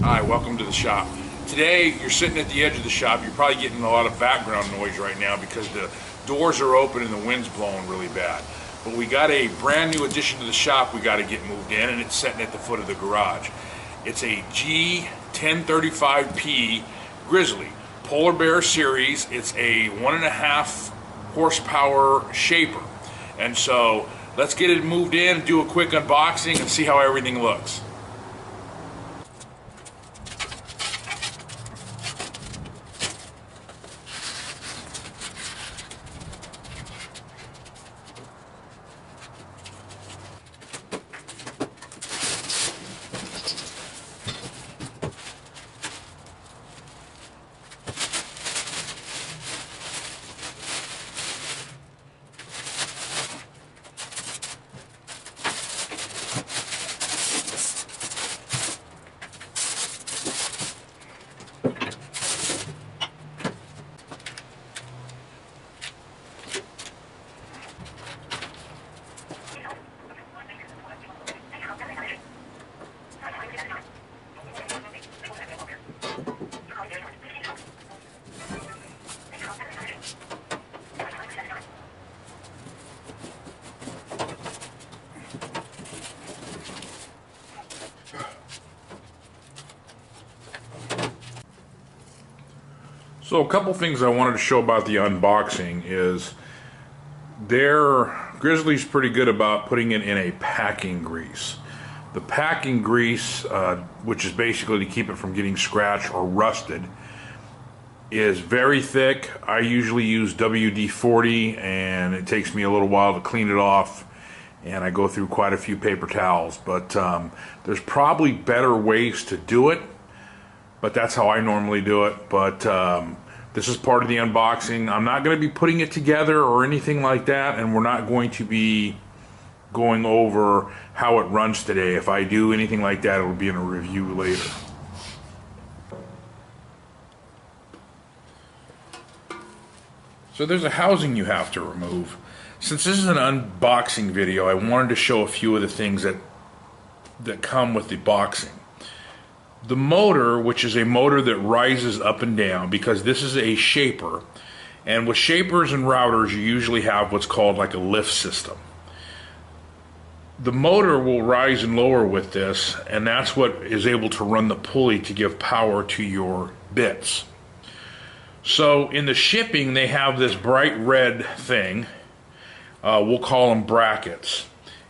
Hi, welcome to the shop. Today, you're sitting at the edge of the shop. You're probably getting a lot of background noise right now because the doors are open and the wind's blowing really bad. But we got a brand new addition to the shop we got to get moved in, and it's sitting at the foot of the garage. It's a G1035P Grizzly Polar Bear Series. It's a 1.5 horsepower shaper. And so, let's get it moved in, do a quick unboxing, and see how everything looks. So a couple things I wanted to show about the unboxing is Grizzly's pretty good about putting it in a packing grease. The packing grease, which is basically to keep it from getting scratched or rusted, is very thick. I usually use WD-40 and it takes me a little while to clean it off, and I go through quite a few paper towels, but there's probably better ways to do it. But that's how I normally do it. But this is part of the unboxing. I'm not going to be putting it together or anything like that, and we're not going to be going over how it runs today. If I do anything like that, it will be in a review later. So there's a housing you have to remove. Since this is an unboxing video, I wanted to show a few of the things that come with the boxing. The motor, which is a motor that rises up and down, because this is a shaper, and with shapers and routers you usually have what's called like a lift system. The motor will rise and lower with this, and that's what is able to run the pulley to give power to your bits. So in the shipping they have this bright red thing, we'll call them brackets,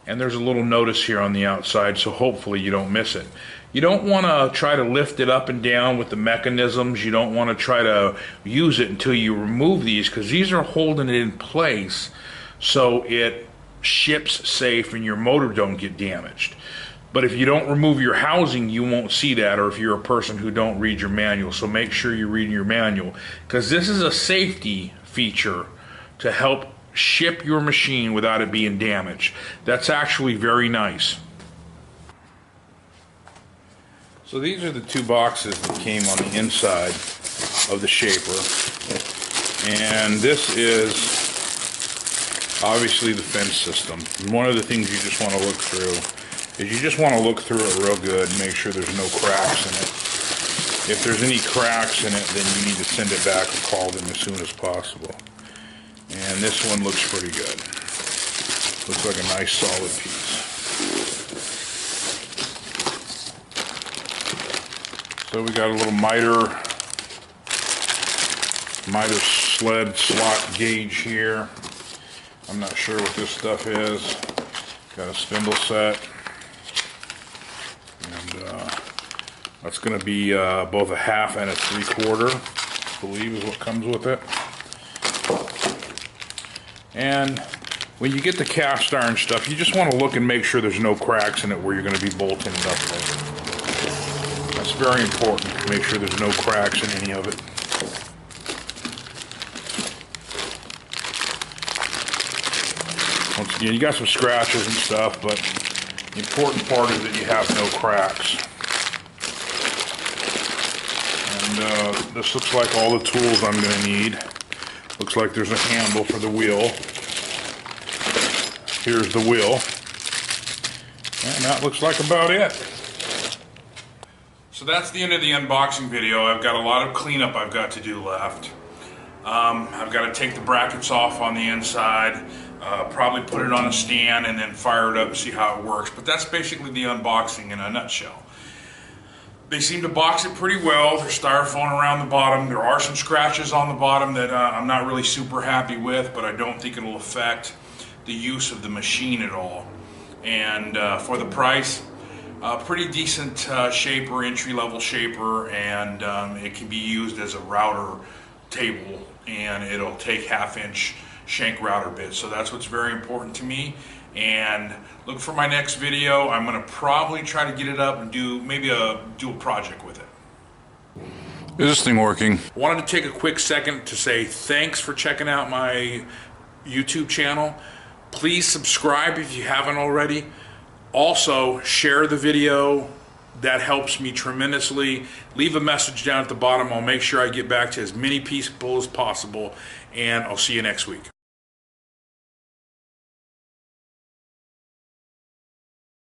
and there's a little notice here on the outside, so hopefully you don't miss it. You don't want to try to lift it up and down with the mechanisms. You don't want to try to use it until you remove these, because these are holding it in place so it ships safe and your motor don't get damaged. But if you don't remove your housing, you won't see that, or if you're a person who don't read your manual. So make sure you read your manual, because this is a safety feature to help ship your machine without it being damaged. That's actually very nice. So these are the two boxes that came on the inside of the shaper, and this is obviously the fence system. And one of the things you just want to look through is you just want to look through it real good and make sure there's no cracks in it. If there's any cracks in it, then you need to send it back or call them as soon as possible. And this one looks pretty good. Looks like a nice solid piece. So we got a little miter sled slot gauge here. I'm not sure what this stuff is. Got a spindle set, and that's going to be both a 1/2 and a 3/4, I believe is what comes with it. And when you get the cast iron stuff, you just want to look and make sure there's no cracks in it where you're going to be bolting it up later. That's very important. Make sure there's no cracks in any of it. Once again, you got some scratches and stuff, but the important part is that you have no cracks. And this looks like all the tools I'm going to need. Looks like there's a handle for the wheel. Here's the wheel. And that looks like about it. So that's the end of the unboxing video. I've got a lot of cleanup I've got to do left. I've got to take the brackets off on the inside, probably put it on a stand and then fire it up and see how it works. But that's basically the unboxing in a nutshell. They seem to box it pretty well. There's styrofoam around the bottom. There are some scratches on the bottom that I'm not really super happy with, but I don't think it'll affect the use of the machine at all. And for the price, pretty decent shaper, entry-level shaper, and it can be used as a router table, and it'll take 1/2-inch shank router bits. So that's what's very important to me. And look for my next video. I'm going to probably try to get it up and do a project with it. Is this thing working? I wanted to take a quick second to say thanks for checking out my YouTube channel. Please subscribe if you haven't already. Also, share the video. That helps me tremendously. Leave a message down at the bottom. I'll make sure I get back to as many people as possible, and I'll see you next week.